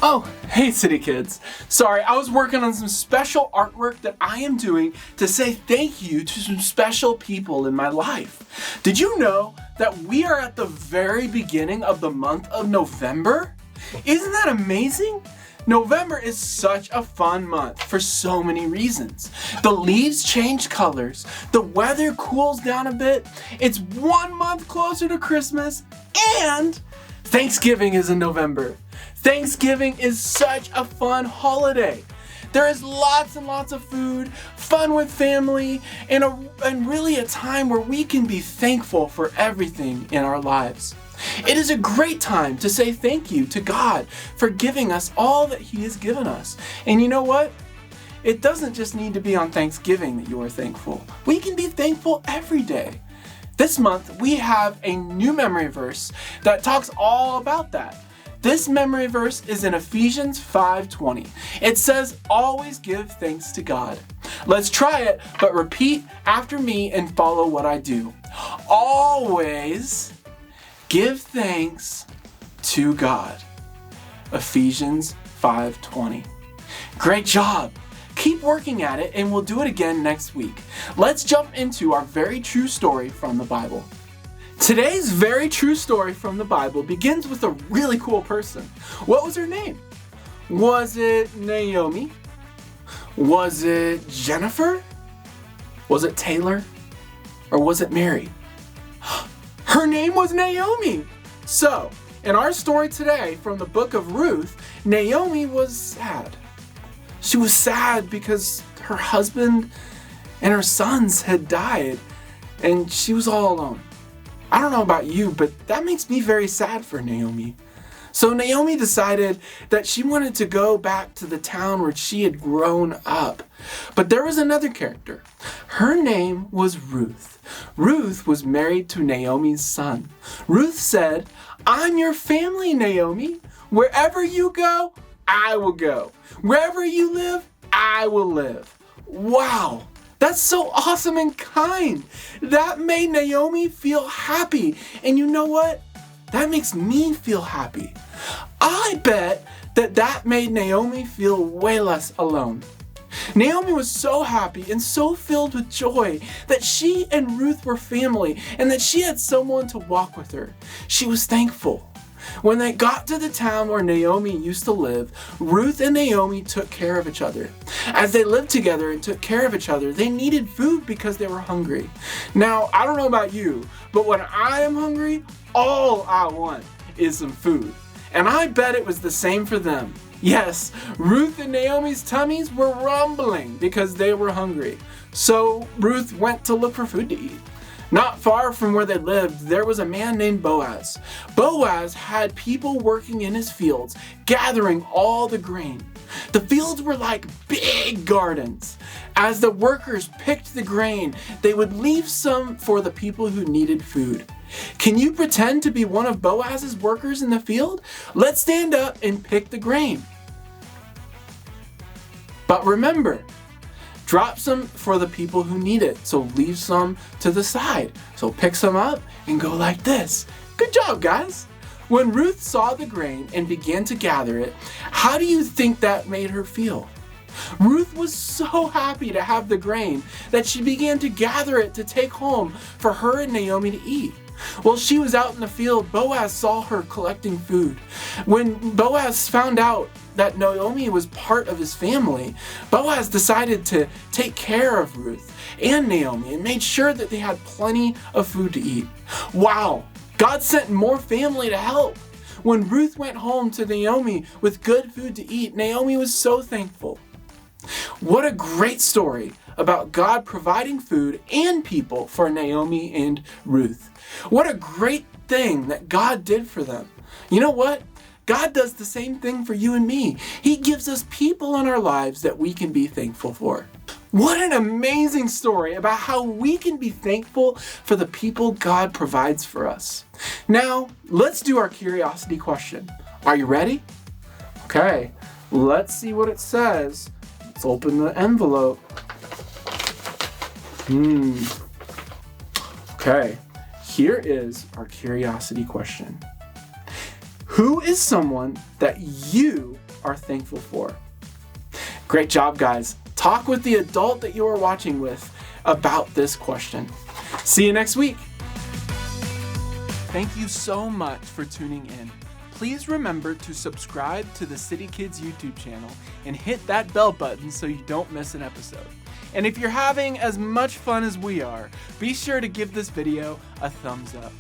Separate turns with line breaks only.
Oh, hey City Kids. Sorry, I was working on some special artwork that I am doing to say thank you to some special people in my life. Did you know that we are at the very beginning of the month of November? Isn't that amazing? November is such a fun month for so many reasons. The leaves change colors, the weather cools down a bit, it's 1 month closer to Christmas, and Thanksgiving is in November. Thanksgiving is such a fun holiday. There is lots and lots of food, fun with family, and really a time where we can be thankful for everything in our lives. It is a great time to say thank you to God for giving us all that He has given us. And you know what? It doesn't just need to be on Thanksgiving that you are thankful. We can be thankful every day. This month, we have a new memory verse that talks all about that. This memory verse is in Ephesians 5:20. It says, always give thanks to God. Let's try it, but repeat after me and follow what I do. Always give thanks to God. Ephesians 5:20. Great job. Keep working at it and we'll do it again next week. Let's jump into our very true story from the Bible. Today's very true story from the Bible begins with a really cool person. What was her name? Was it Naomi? Was it Jennifer? Was it Taylor? Or was it Mary? Her name was Naomi. So, in our story today from the book of Ruth, Naomi was sad. She was sad because her husband and her sons had died and she was all alone. I don't know about you, but that makes me very sad for Naomi. So Naomi decided that she wanted to go back to the town where she had grown up. But there was another character. Her name was Ruth. Ruth was married to Naomi's son. Ruth said, I'm your family, Naomi. Wherever you go, I will go. Wherever you live, I will live. Wow. That's so awesome and kind. That made Naomi feel happy. And you know what? That makes me feel happy. I bet that made Naomi feel way less alone. Naomi was so happy and so filled with joy that she and Ruth were family and that she had someone to walk with her. She was thankful. When they got to the town where Naomi used to live, Ruth and Naomi took care of each other. As they lived together and took care of each other, they needed food because they were hungry. Now, I don't know about you, but when I am hungry, all I want is some food. And I bet it was the same for them. Yes, Ruth and Naomi's tummies were rumbling because they were hungry. So Ruth went to look for food to eat. Not far from where they lived, there was a man named Boaz. Boaz had people working in his fields, gathering all the grain. The fields were like big gardens. As the workers picked the grain, they would leave some for the people who needed food. Can you pretend to be one of Boaz's workers in the field? Let's stand up and pick the grain. But remember, drop some for the people who need it, so leave some to the side. So pick some up and go like this. Good job, guys. When Ruth saw the grain and began to gather it, how do you think that made her feel? Ruth was so happy to have the grain that she began to gather it to take home for her and Naomi to eat. While she was out in the field, Boaz saw her collecting food. When Boaz found out that Naomi was part of his family, Boaz decided to take care of Ruth and Naomi and made sure that they had plenty of food to eat. Wow, God sent more family to help. When Ruth went home to Naomi with good food to eat, Naomi was so thankful. What a great story about God providing food and people for Naomi and Ruth. What a great thing that God did for them. You know what? God does the same thing for you and me. He gives us people in our lives that we can be thankful for. What an amazing story about how we can be thankful for the people God provides for us. Now, let's do our curiosity question. Are you ready? Okay, let's see what it says. Let's open the envelope. Okay, here is our curiosity question. Who is someone that you are thankful for? Great job, guys. Talk with the adult that you are watching with about this question. See you next week. Thank you so much for tuning in. Please remember to subscribe to the City Kids YouTube channel and hit that bell button so you don't miss an episode. And if you're having as much fun as we are, be sure to give this video a thumbs up.